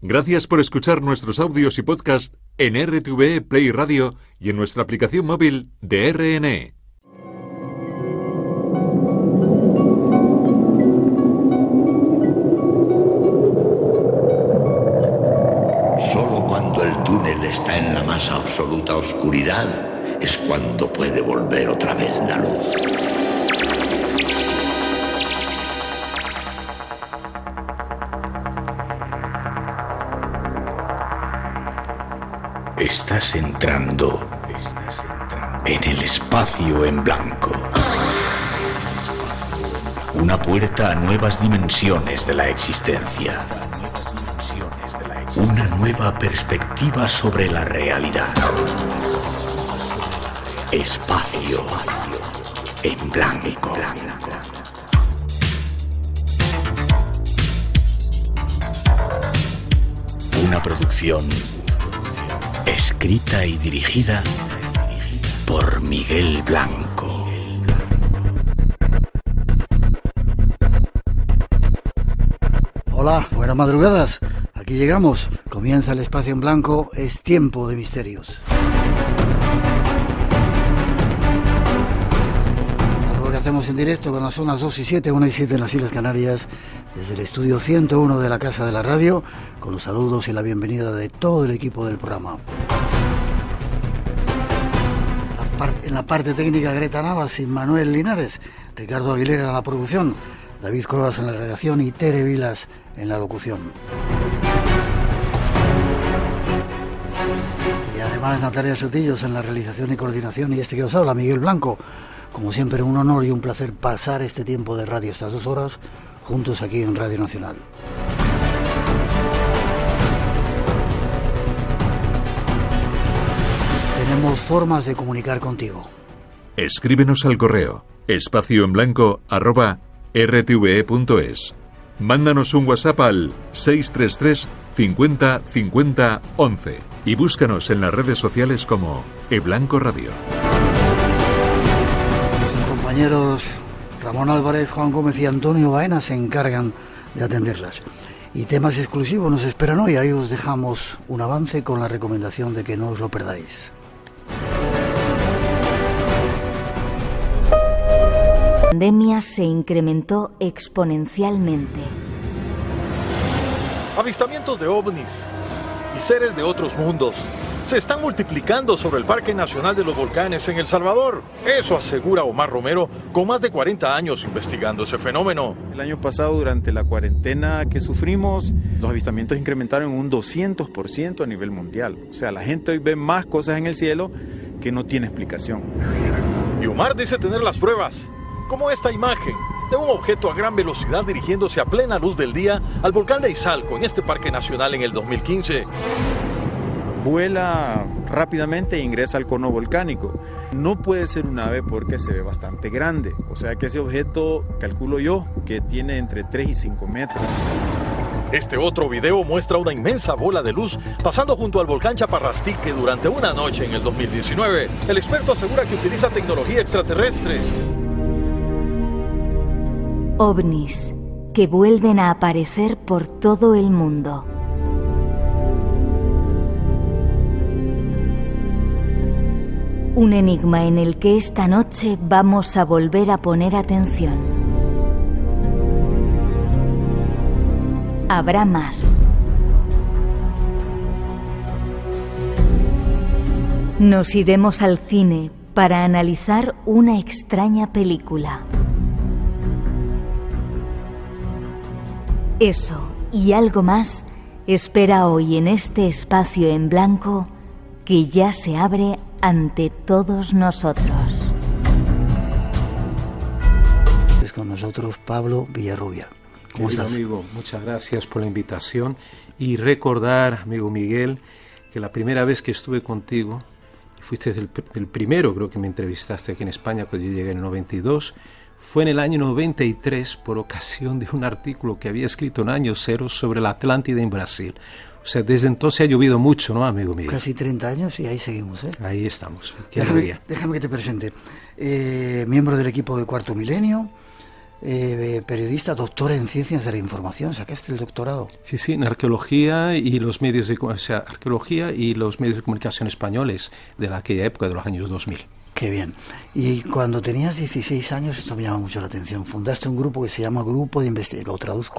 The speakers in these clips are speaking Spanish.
Gracias por escuchar nuestros audios y podcast en RTVE Play Radio y en nuestra aplicación móvil de RNE. Solo cuando el túnel está en la más absoluta oscuridad es cuando puede volver otra vez la luz. Estás entrando en el espacio en blanco. Una puerta a nuevas dimensiones de la existencia. Una nueva perspectiva sobre la realidad. Espacio en blanco. Una producción escrita y dirigida por Miguel Blanco. Hola, buenas madrugadas. Aquí llegamos. Comienza el espacio en blanco. Es tiempo de misterios. Algo que hacemos en directo con las zonas 2 y 7, 1 y 7 en las Islas Canarias, desde el estudio 101 de la Casa de la Radio, con los saludos y la bienvenida de todo el equipo del programa. En la parte técnica, Greta Navas y Manuel Linares, Ricardo Aguilera en la producción, David Cuevas en la redacción y Tere Vilas en la locución. Y además Natalia Sotillos en la realización y coordinación, y este que os habla, Miguel Blanco. Como siempre, un honor y un placer pasar este tiempo de radio, estas 2 horas, juntos aquí en Radio Nacional. Tenemos formas de comunicar contigo. Escríbenos al correo espacioenblanco@rtve.es. Mándanos un WhatsApp al 633 50 50 11 y búscanos en las redes sociales como eBlanco Radio. Los compañeros Ramón Álvarez, Juan Gómez y Antonio Baena se encargan de atenderlas. Y temas exclusivos nos esperan hoy. Ahí os dejamos un avance con la recomendación de que no os lo perdáis. La pandemia se incrementó exponencialmente. Avistamientos de ovnis y seres de otros mundos se están multiplicando sobre el Parque Nacional de los Volcanes en El Salvador. Eso asegura Omar Romero, con más de 40 años investigando ese fenómeno. El año pasado, durante la cuarentena que sufrimos, los avistamientos incrementaron en un 200% a nivel mundial. O sea, la gente hoy ve más cosas en el cielo que no tiene explicación. Y Omar dice tener las pruebas, como esta imagen de un objeto a gran velocidad dirigiéndose a plena luz del día al volcán de Izalco en este parque nacional en el 2015. Vuela rápidamente e ingresa al cono volcánico. No puede ser un ave porque se ve bastante grande. O sea que ese objeto, calculo yo, que tiene entre 3 y 5 metros. Este otro video muestra una inmensa bola de luz pasando junto al volcán Chaparrastique durante una noche en el 2019. El experto asegura que utiliza tecnología extraterrestre. OVNIs que vuelven a aparecer por todo el mundo. Un enigma en el que esta noche vamos a volver a poner atención. Habrá más. Nos iremos al cine para analizar una extraña película. Eso y algo más espera hoy en este espacio en blanco que ya se abre ante todos nosotros. Es con nosotros Pablo Villarrubia. ¿Cómo estás? Amigo, muchas gracias por la invitación y recordar, amigo Miguel, que la primera vez que estuve contigo, fuiste el primero, creo que me entrevistaste aquí en España cuando yo llegué en el 92, fue en el año 93 por ocasión de un artículo que había escrito en año cero sobre la Atlántida en Brasil. O sea, desde entonces ha llovido mucho, ¿no, amigo mío? Casi 30 años y ahí seguimos, ¿eh? Ahí estamos. Déjame que te presente. Miembro del equipo de Cuarto Milenio, periodista, doctora en Ciencias de la Información, sacaste el doctorado. Sí, en arqueología y los medios de comunicación españoles de aquella época, de los años 2000. Qué bien. Y cuando tenías 16 años, esto me llama mucho la atención, fundaste un grupo que se llama Grupo de Investigaciones,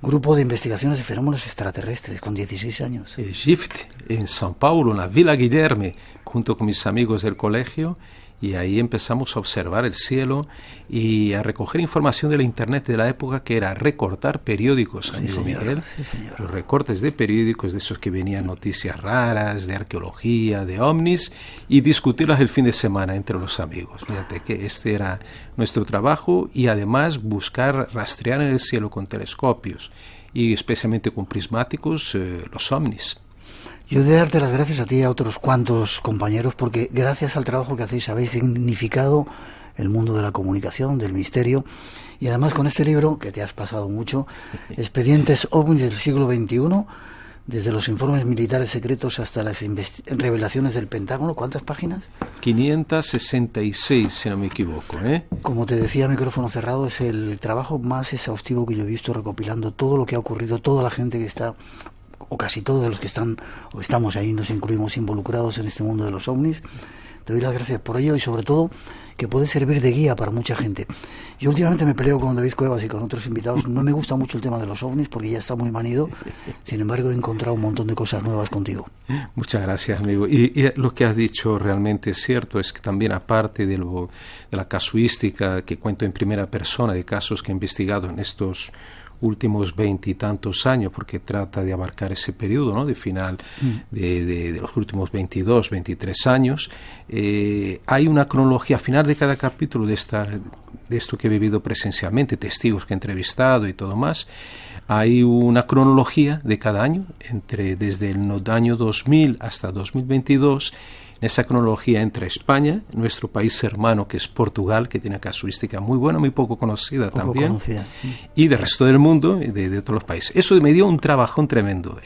Grupo de Investigaciones de Fenómenos Extraterrestres, con 16 años. GIFT, en São Paulo, en la Villa Guilherme, junto con mis amigos del colegio, y ahí empezamos a observar el cielo y a recoger información de la internet de la época, que era recortar periódicos, amigo Miguel. Sí, señor. Los recortes de periódicos, de esos que venían noticias raras, de arqueología, de ovnis, y discutirlas el fin de semana entre los amigos. Fíjate que este era nuestro trabajo, y además buscar rastrear en el cielo con telescopios y especialmente con prismáticos los ovnis. Yo de darte las gracias a ti y a otros cuantos compañeros, porque gracias al trabajo que hacéis habéis significado el mundo de la comunicación, del misterio, y además con este libro, que te has pasado mucho, Expedientes OVNIs del siglo XXI, desde los informes militares secretos hasta las revelaciones del Pentágono. ¿Cuántas páginas? 566, si no me equivoco, ¿eh? Como te decía, micrófono cerrado, es el trabajo más exhaustivo que yo he visto, recopilando todo lo que ha ocurrido, toda la gente que está, o casi todos los que están o estamos ahí, nos incluimos, involucrados en este mundo de los ovnis. Te doy las gracias por ello, y sobre todo que puede servir de guía para mucha gente. Yo últimamente me peleo con David Cuevas y con otros invitados. No me gusta mucho el tema de los ovnis porque ya está muy manido. Sin embargo, he encontrado un montón de cosas nuevas contigo. Muchas gracias, amigo. Y lo que has dicho realmente es cierto, es que también, aparte de la casuística que cuento en primera persona de casos que he investigado en estos últimos 20 y tantos años, porque trata de abarcar ese periodo, ¿no?, de final de los últimos 22, 23 años, hay una cronología final de cada capítulo de esto que he vivido presencialmente, testigos que he entrevistado y todo más. Hay una cronología de cada año, desde el año 2000 hasta 2022. En esa cronología entra España, nuestro país hermano, que es Portugal, que tiene una casuística muy buena, muy poco conocida también, y del resto del mundo, de todos los países. Eso me dio un trabajón tremendo.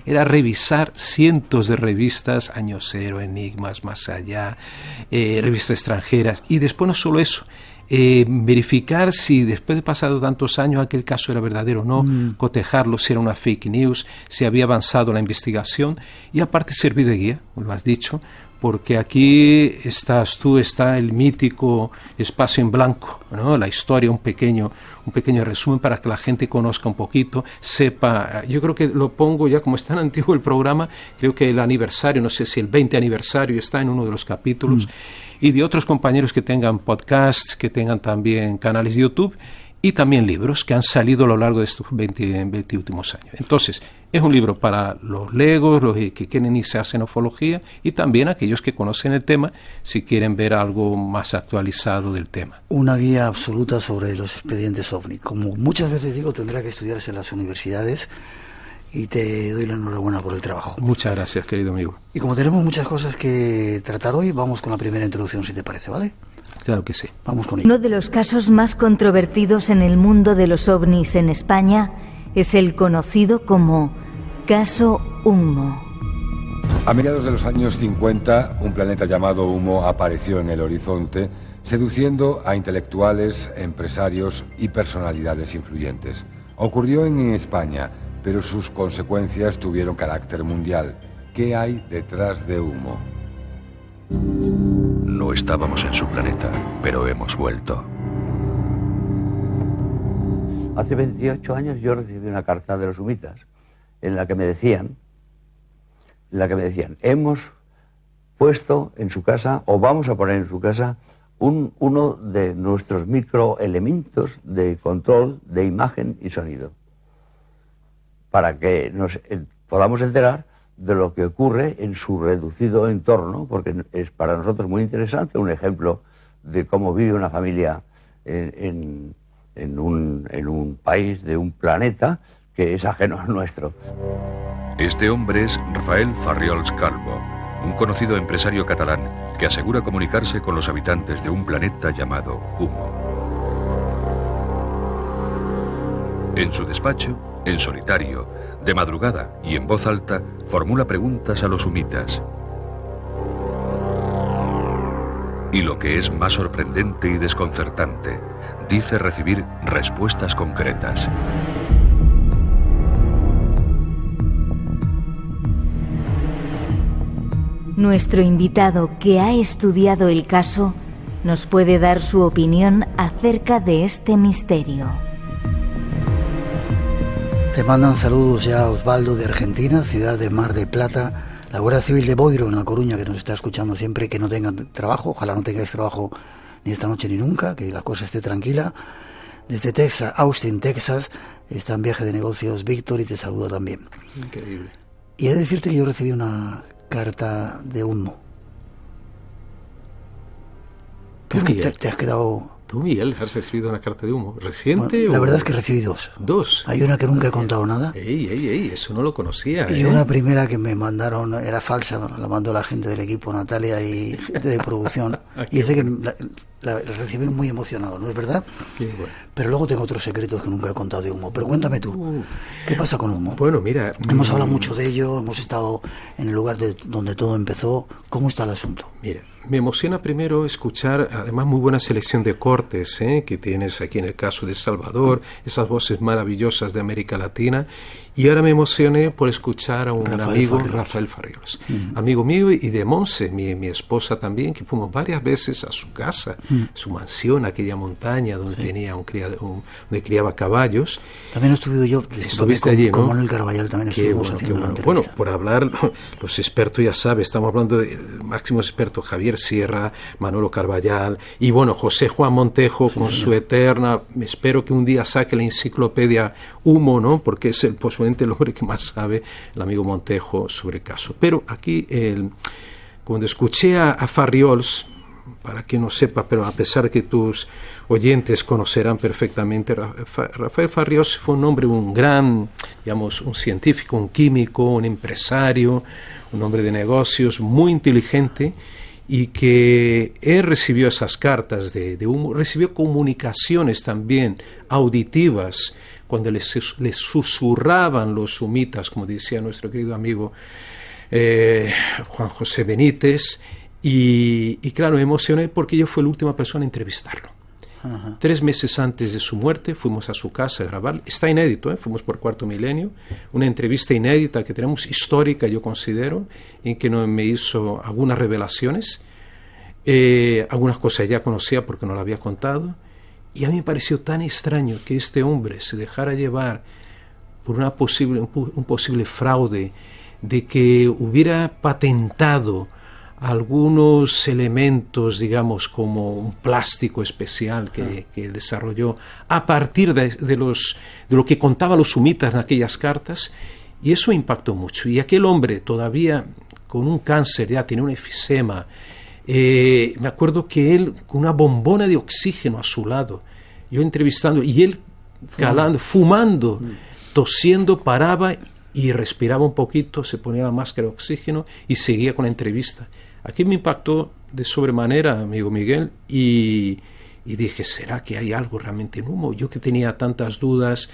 Era revisar cientos de revistas, Año Cero, Enigmas, Más Allá, revistas extranjeras, y después no solo eso, verificar si después de pasado tantos años aquel caso era verdadero o no, cotejarlo si era una fake news, si había avanzado la investigación, y aparte servir de guía, lo has dicho, porque aquí está el mítico espacio en blanco, ¿no?, la historia, un pequeño resumen para que la gente conozca un poquito, sepa. Yo creo que lo pongo ya, como es tan antiguo el programa, creo que el aniversario, no sé si el 20 aniversario está en uno de los capítulos, y de otros compañeros que tengan podcasts, que tengan también canales de YouTube, y también libros que han salido a lo largo de estos 20 últimos años. Entonces, es un libro para los legos, los que quieren iniciarse en ufología, y también aquellos que conocen el tema, si quieren ver algo más actualizado del tema. Una guía absoluta sobre los expedientes OVNI. Como muchas veces digo, tendrá que estudiarse en las universidades, y te doy la enhorabuena por el trabajo. Muchas gracias, querido amigo. Y como tenemos muchas cosas que tratar hoy, vamos con la primera introducción, si te parece, ¿vale? Claro que sí. Vamos con ello. Uno de los casos más controvertidos en el mundo de los ovnis en España es el conocido como Caso Humo. A mediados de los años 50, un planeta llamado Humo apareció en el horizonte, seduciendo a intelectuales, empresarios y personalidades influyentes. Ocurrió en España, pero sus consecuencias tuvieron carácter mundial. ¿Qué hay detrás de Humo? No estábamos en su planeta, pero hemos vuelto. Hace 28 años yo recibí una carta de los humitas en la que me decían, hemos puesto en su casa, o vamos a poner en su casa, uno de nuestros microelementos de control de imagen y sonido, para que nos podamos enterar de lo que ocurre en su reducido entorno, porque es para nosotros muy interesante, un ejemplo de cómo vive una familia en un país de un planeta que es ajeno al nuestro. Este hombre es Rafael Farriols Calvo, un conocido empresario catalán que asegura comunicarse con los habitantes de un planeta llamado Humo. En su despacho, en solitario, de madrugada y en voz alta, formula preguntas a los humitas. Y lo que es más sorprendente y desconcertante, dice recibir respuestas concretas. Nuestro invitado, que ha estudiado el caso, nos puede dar su opinión acerca de este misterio. Te mandan saludos ya Osvaldo de Argentina, ciudad de Mar de Plata, la Guardia Civil de Boiro en La Coruña, que nos está escuchando siempre, que no tengan trabajo, ojalá no tengáis trabajo ni esta noche ni nunca, que la cosa esté tranquila. Desde Texas, Austin, Texas, está en viaje de negocios Víctor y te saludo también. Increíble. Y he de decirte que yo recibí una carta de humo. ¿Te has quedado...? ¿Tú, Miguel, has recibido una carta de humo? ¿Reciente? Bueno, la verdad es que recibí dos. ¿Dos? Hay una que nunca he contado nada. Ey, eso no lo conocía. Y una primera que me mandaron, era falsa, la mandó la gente del equipo, Natalia y gente de producción. Y dice que la recibí muy emocionado, ¿no es verdad? Qué bueno. Pero luego tengo otros secretos que nunca he contado de humo. Pero cuéntame tú, ¿qué pasa con humo? Bueno, mira... Hemos hablado mucho de ello, hemos estado en el lugar donde todo empezó. ¿Cómo está el asunto? Mira, me emociona primero escuchar, además, muy buena selección de cortes que tienes aquí en el caso de Salvador, esas voces maravillosas de América Latina. Y ahora me emocioné por escuchar a un amigo, Rafael Farriols, amigo mío y de Monse, mi esposa también, que fuimos varias veces a su casa, su mansión, aquella montaña donde tenía donde criaba caballos. También estuve yo, estuviste allí, ¿no? Con Manuel Carvallal también estuvimos haciendo la entrevista. Bueno, por hablar, los expertos ya saben, estamos hablando del máximo experto Javier Sierra, Manolo Carvallal y bueno, José Juan Montejo con su eterna, espero que un día saque la enciclopedia Humo, ¿no? Porque es posiblemente el hombre que más sabe, el amigo Montejo, sobre el caso. Pero aquí, cuando escuché a Farriols, para que no sepa, pero a pesar de que tus oyentes conocerán perfectamente, Rafael Farriols fue un hombre, un gran, digamos, un científico, un químico, un empresario, un hombre de negocios, muy inteligente, y que él recibió esas cartas de humo, recibió comunicaciones también auditivas, cuando les susurraban los humitas, como decía nuestro querido amigo Juan José Benítez, y claro, me emocioné porque yo fui la última persona a entrevistarlo. Ajá. 3 meses antes de su muerte fuimos a su casa a grabar, está inédito, fuimos por Cuarto Milenio, una entrevista inédita que tenemos, histórica yo considero, en que me hizo algunas revelaciones, algunas cosas ya conocía porque no la había contado. Y a mí me pareció tan extraño que este hombre se dejara llevar por un posible fraude, de que hubiera patentado algunos elementos, digamos, como un plástico especial que desarrolló a partir de lo que contaban los sumitas en aquellas cartas, y eso impactó mucho. Y aquel hombre todavía con un cáncer, ya tenía un efisema. Me acuerdo que él con una bombona de oxígeno a su lado, yo entrevistando y él calando, fumando, tosiendo, paraba y respiraba un poquito, se ponía la máscara de oxígeno y seguía con la entrevista. Aquí me impactó de sobremanera, amigo Miguel, y dije, ¿será que hay algo realmente en humo? Yo que tenía tantas dudas,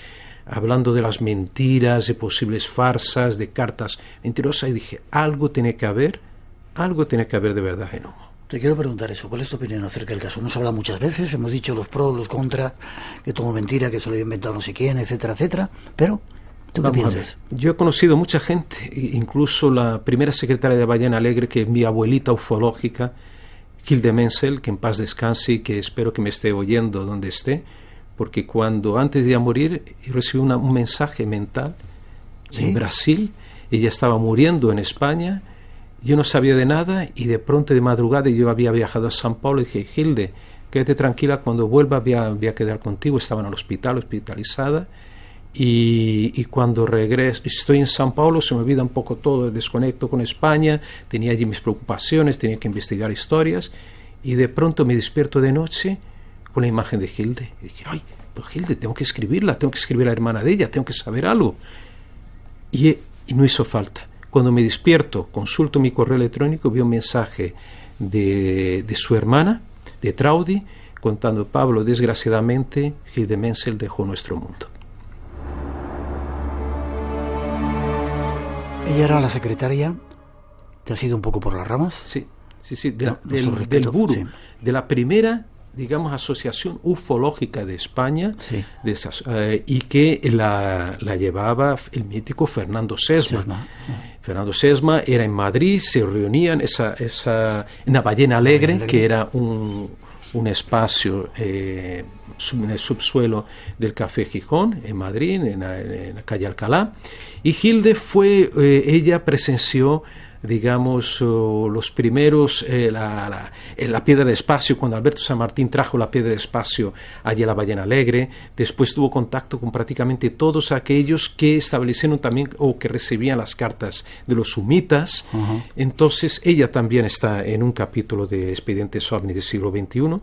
hablando de las mentiras, de posibles farsas, de cartas mentirosas, y dije, algo tiene que haber de verdad en humo. Te quiero preguntar eso, ¿cuál es tu opinión acerca del caso? Hemos hablado muchas veces, hemos dicho los pros, los contras, que todo mentira, que se lo había inventado no sé quién, etcétera, etcétera, pero ¿tú qué piensas? Yo he conocido mucha gente, incluso la primera secretaria de Ballena Alegre, que es mi abuelita ufológica, Hilde Menzel, que en paz descanse y que espero que me esté oyendo donde esté, porque antes de morir, recibí un mensaje mental en Brasil, ella estaba muriendo en España. Yo no sabía de nada y de pronto de madrugada yo había viajado a San Paulo y dije, Hilde, quédate tranquila, cuando vuelva voy a quedar contigo. Estaba en el hospital, hospitalizada, y cuando regreso, estoy en San Paulo, se me olvida un poco todo, desconecto con España, tenía allí mis preocupaciones, tenía que investigar historias, y de pronto me despierto de noche con la imagen de Hilde. Y dije, ay, pues Hilde, tengo que escribirla, tengo que escribir a la hermana de ella, tengo que saber algo. Y no hizo falta. Cuando me despierto, consulto mi correo electrónico, vi un mensaje de su hermana, de Traudi, contando, Pablo, desgraciadamente, Hilde Menzel dejó nuestro mundo. Ella era la secretaria, ¿te has ido un poco por las ramas? Sí, del gurú, sí. De la primera digamos, Asociación Ufológica de España, sí, y que la llevaba el mítico Fernando Sesma. Fernando Sesma era en Madrid, se reunían en la Ballena Alegre, que era un espacio en el subsuelo del Café Gijón, en Madrid, en la calle Alcalá, y Hilde ella presenció, digamos, los primeros, la piedra de espacio, cuando Alberto San Martín trajo la piedra de espacio allí a la Ballena Alegre. Después tuvo contacto con prácticamente todos aquellos que establecieron también o que recibían las cartas de los sumitas. Uh-huh. Entonces ella también está en un capítulo de Expedientes OVNI del siglo XXI.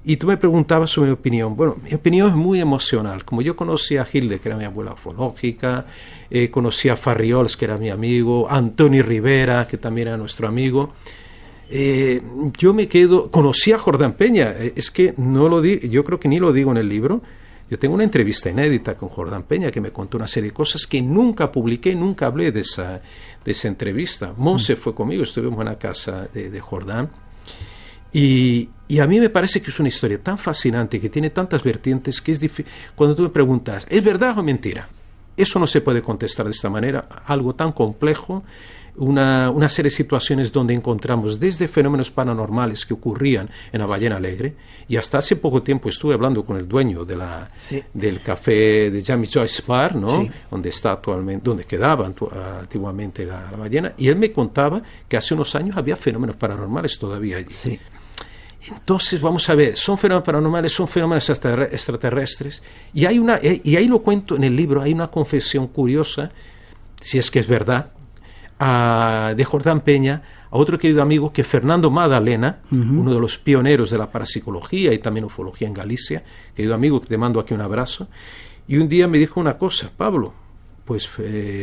Y tú me preguntabas sobre mi opinión. Bueno, mi opinión es muy emocional. Como yo conocí a Hilde, que era mi abuela ufológica, conocí a Farriols, que era mi amigo, Antoni Rivera, que también era nuestro amigo, yo me quedo... Conocí a Jordán Peña, es que no lo digo, yo creo que ni lo digo en el libro. Yo tengo una entrevista inédita con Jordán Peña que me contó una serie de cosas que nunca publiqué, nunca hablé de esa entrevista. Monse fue conmigo, estuvimos en la casa de Jordán. Y a mí me parece que es una historia tan fascinante, que tiene tantas vertientes, que es difícil. Cuando tú me preguntas, ¿es verdad o mentira? Eso no se puede contestar de esta manera. Algo tan complejo, una serie de situaciones donde encontramos desde fenómenos paranormales que ocurrían en la Ballena Alegre, y hasta hace poco tiempo estuve hablando con el dueño del café de Jamie Joyce Bar, ¿no? Sí. Donde quedaba antiguamente la ballena, y él me contaba que hace unos años había fenómenos paranormales todavía allí. Sí. Entonces, vamos a ver, son fenómenos paranormales, son fenómenos extraterrestres, y ahí lo cuento en el libro. Hay una confesión curiosa, si es que es verdad, de Jordán Peña a otro querido amigo, que Fernando Madalena, uh-huh, uno de los pioneros de la parapsicología y también ufología en Galicia, querido amigo, que te mando aquí un abrazo, y un día me dijo una cosa: Pablo, pues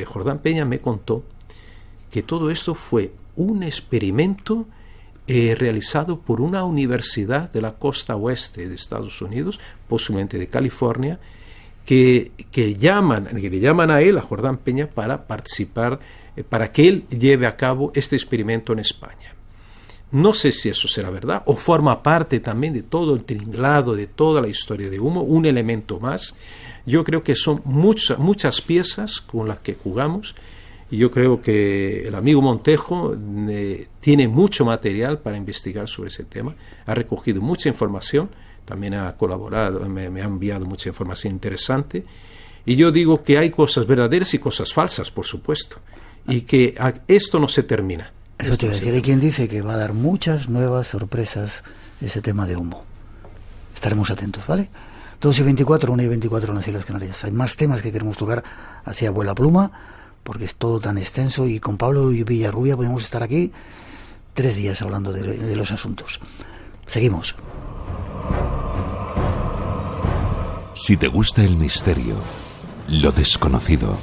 Jordán Peña me contó que todo esto fue un experimento realizado por una universidad de la costa oeste de Estados Unidos, posiblemente de California, que le llaman a él, a Jordán Peña, para participar, para que él lleve a cabo este experimento en España. No sé si eso será verdad o forma parte también de todo el tinglado, de toda la historia de humo, un elemento más. Yo creo que son muchas piezas con las que jugamos. Y yo creo que el amigo Montejo tiene mucho material para investigar sobre ese tema. Ha recogido mucha información, también ha colaborado, me ha enviado mucha información interesante. Y yo digo que hay cosas verdaderas y cosas falsas, por supuesto. Y que esto no se termina. Eso te iba a decir. Hay quien dice que va a dar muchas nuevas sorpresas ese tema de humo. Estaremos atentos, ¿vale? 2:24, 1:24 en las Islas Canarias. Hay más temas que queremos tocar hacia Abuela Pluma, porque es todo tan extenso, y con Pablo Villarrubia podemos estar aquí 3 días hablando de los asuntos. Seguimos. Si te gusta el misterio, lo desconocido,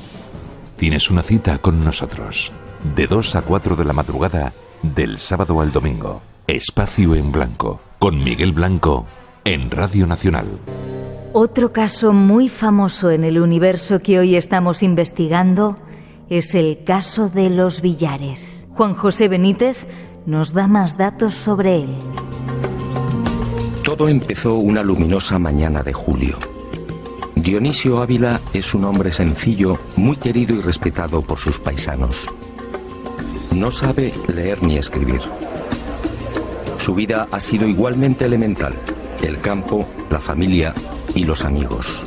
tienes una cita con nosotros. De 2 a 4 de la madrugada, del sábado al domingo. Espacio en Blanco, con Miguel Blanco, en Radio Nacional. Otro caso muy famoso en el universo que hoy estamos investigando es el caso de los Villares. Juan José Benítez nos da más datos sobre él. Todo empezó una luminosa mañana de julio. Dionisio Ávila es un hombre sencillo, muy querido y respetado por sus paisanos. No sabe leer ni escribir. Su vida ha sido igualmente elemental: el campo, la familia y los amigos.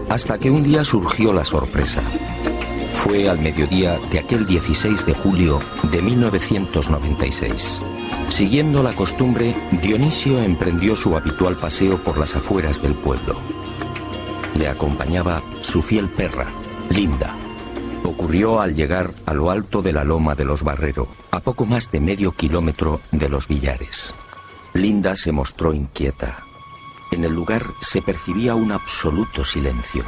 Hasta que un día surgió la sorpresa. Fue al mediodía de aquel 16 de julio de 1996. Siguiendo la costumbre, Dionisio emprendió su habitual paseo por las afueras del pueblo. Le acompañaba su fiel perra, Linda. Ocurrió al llegar a lo alto de la loma de los Barrero, a poco más de medio kilómetro de los Villares. Linda se mostró inquieta. En el lugar se percibía un absoluto silencio.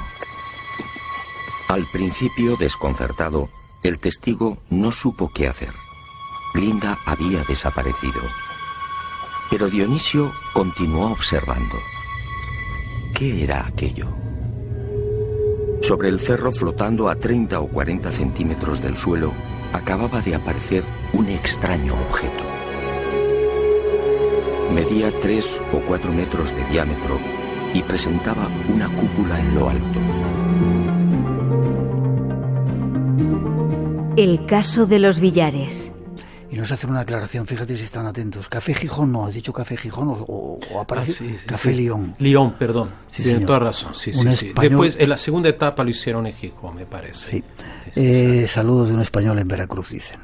Al principio, desconcertado, el testigo no supo qué hacer. Linda había desaparecido. Pero Dionisio continuó observando. ¿Qué era aquello? Sobre el cerro, flotando a 30 o 40 centímetros del suelo, acababa de aparecer un extraño objeto. Medía 3 o 4 metros de diámetro y presentaba una cúpula en lo alto. El caso de los billares. Y nos hacen una aclaración, fíjate si están atentos. Café Gijón, ¿no? ¿Has dicho Café Gijón o aparece? Sí, Café Lyon. Lyon, perdón. Sí, Tienen señor. toda razón. Sí. Español... Después, en la segunda etapa lo hicieron en Gijón, me parece. Sí. Saludos de un español en Veracruz, dicen.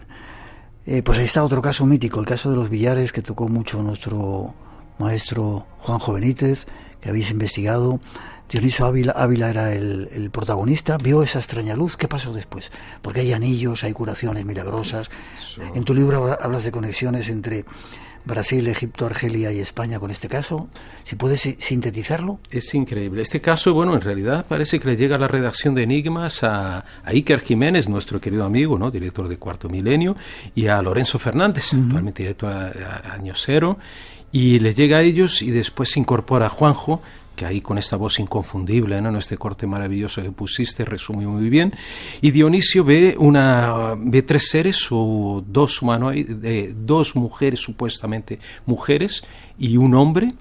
Pues ahí está otro caso mítico, el caso de los billares, que tocó mucho nuestro maestro Juanjo Benítez, que habéis investigado. Dionisio Ávila era el protagonista, vio esa extraña luz. ¿Qué pasó después? Porque hay anillos, hay curaciones milagrosas. En tu libro hablas de conexiones entre Brasil, Egipto, Argelia y España con este caso. Si puedes sintetizarlo. Es increíble. Este caso, bueno, en realidad parece que le llega a la redacción de Enigmas a Iker Jiménez, nuestro querido amigo, ¿no? Director de Cuarto Milenio, y a Lorenzo Fernández, actualmente director a Año Cero, y les llega a ellos y después se incorpora a Juanjo, que ahí con esta voz inconfundible, ¿no? Este corte maravilloso que pusiste resume muy bien. Y Dionisio ve 3 seres o 2 humanoides, 2 mujeres, supuestamente mujeres, y un hombre,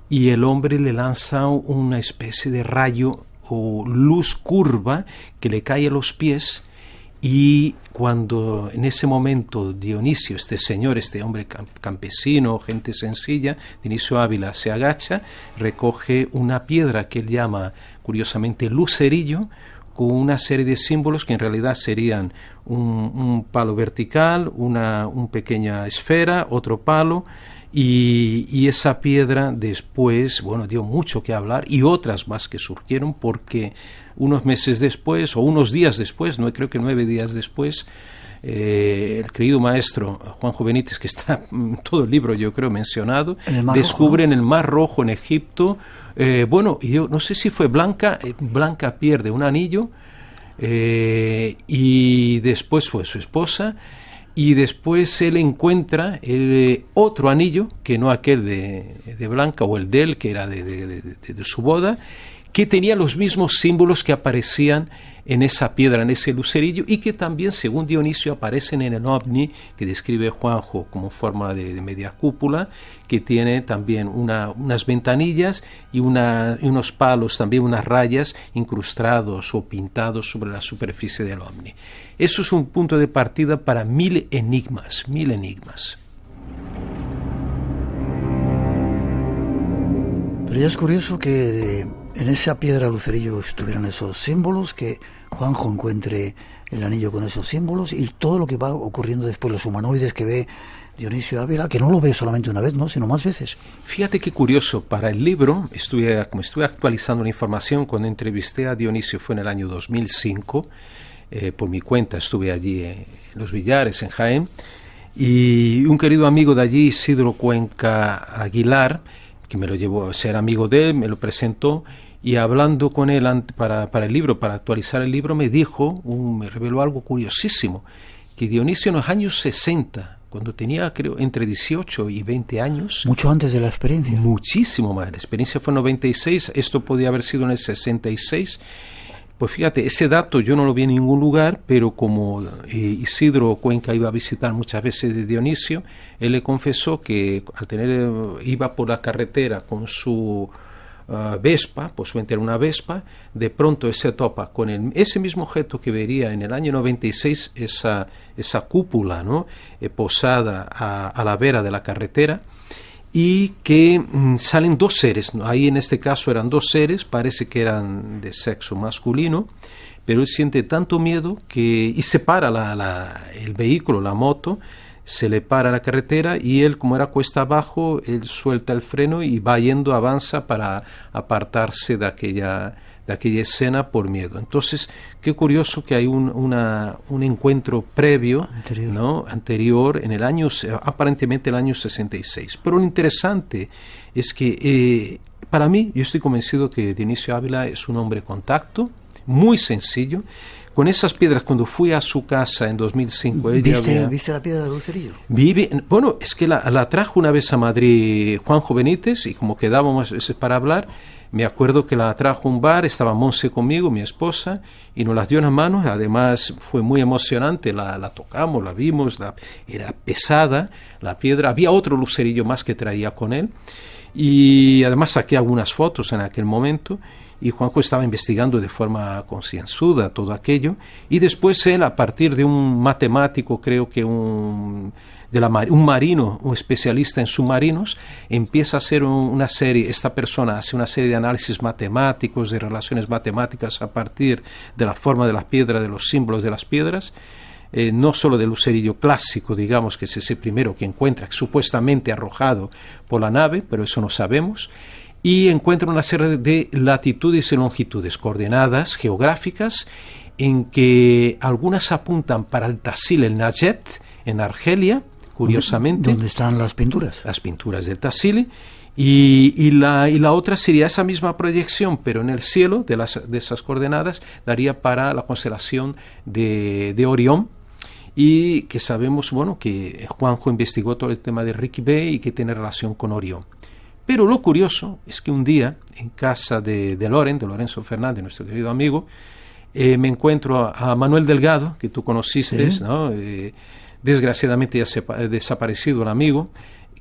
y el hombre le lanza una especie de rayo o luz curva que le cae a los pies. Y cuando en ese momento Dionisio, este señor, este hombre campesino, gente sencilla, Dionisio Ávila, se agacha, recoge una piedra que él llama curiosamente lucerillo, con una serie de símbolos que en realidad serían un palo vertical, una pequeña esfera, otro palo, y esa piedra después, bueno, dio mucho que hablar, y otras más que surgieron, porque unos meses después, o unos días después, no creo que 9 días después, el querido maestro Juanjo Benítez, que está en todo el libro, yo creo, mencionado, descubre en el Mar Rojo, en Egipto, bueno, yo no sé si fue Blanca pierde un anillo, y después fue su esposa, y después él encuentra otro anillo, que no aquel de Blanca, o el de él, que era de su boda, que tenía los mismos símbolos que aparecían en esa piedra, en ese lucerillo, y que también, según Dionisio, aparecen en el ovni que describe Juanjo como forma de media cúpula, que tiene también unas ventanillas y unos palos, también unas rayas incrustados o pintados sobre la superficie del ovni. Eso es un punto de partida para 1000 enigmas. Pero ya es curioso que en esa piedra lucerillo estuvieran esos símbolos, que Juanjo encuentre el anillo con esos símbolos y todo lo que va ocurriendo después, los humanoides que ve Dionisio Ávila, que no lo ve solamente una vez, ¿no?, sino más veces. Fíjate qué curioso, para el libro, como estuve actualizando la información, cuando entrevisté a Dionisio fue en el año 2005, por mi cuenta estuve allí en Los Billares, en Jaén, y un querido amigo de allí, Isidro Cuenca Aguilar, que me lo llevó a ser amigo de él, me lo presentó, y hablando con él para el libro, para actualizar el libro, me reveló algo curiosísimo, que Dionisio en los años 60, cuando tenía, creo, entre 18 y 20 años... Mucho antes de la experiencia. Muchísimo más. La experiencia fue en 96, esto podía haber sido en el 66. Pues fíjate, ese dato yo no lo vi en ningún lugar, pero como Isidro Cuenca iba a visitar muchas veces de Dionisio, él le confesó que iba por la carretera con su Vespa, posiblemente era una Vespa, de pronto se topa con ese mismo objeto que vería en el año 96, esa cúpula, ¿no?, posada a la vera de la carretera, y que salen 2 seres, ¿no? Ahí en este caso eran 2 seres, parece que eran de sexo masculino, pero él siente tanto miedo y se para el vehículo, la moto, se le para la carretera, y él, como era cuesta abajo, él suelta el freno y avanza para apartarse de aquella escena por miedo. Entonces, qué curioso que hay un encuentro previo, anterior, en el año, aparentemente el año 66. Pero lo interesante es que, para mí, yo estoy convencido que Dionisio Ávila es un hombre con tacto, muy sencillo, con esas piedras, cuando fui a su casa en 2005... ¿Viste la piedra de Lucerillo? Bueno, es que la trajo una vez a Madrid Juanjo Benítez, y como quedábamos para hablar, me acuerdo que la trajo a un bar, estaba Monse conmigo, mi esposa, y nos las dio en las manos. Además fue muy emocionante, la tocamos, la vimos, era pesada la piedra. Había otro lucerillo más que traía con él, y además saqué algunas fotos en aquel momento, y Juanjo estaba investigando de forma concienzuda todo aquello, y después él, a partir de un matemático, creo que un marino, un especialista en submarinos, empieza a hacer una serie, esta persona hace una serie de análisis matemáticos, de relaciones matemáticas a partir de la forma de las piedras, de los símbolos de las piedras, no solo del lucerillo clásico, digamos, que es ese primero que encuentra, supuestamente arrojado por la nave, pero eso no sabemos, y encuentra una serie de latitudes y longitudes, coordenadas geográficas, en que algunas apuntan para el Tasil el Najet, en Argelia, curiosamente. ¿Dónde están las pinturas? Las pinturas del Tassili. Y la otra sería esa misma proyección, pero en el cielo de esas coordenadas, daría para la constelación de Orión, y que sabemos, bueno, que Juanjo investigó todo el tema de Ricky Bay y que tiene relación con Orión. Pero lo curioso es que un día, en casa de Lorenzo Fernández, nuestro querido amigo, me encuentro a Manuel Delgado, que tú conociste, ¿sí? ¿No? Desgraciadamente ya se ha desaparecido un amigo,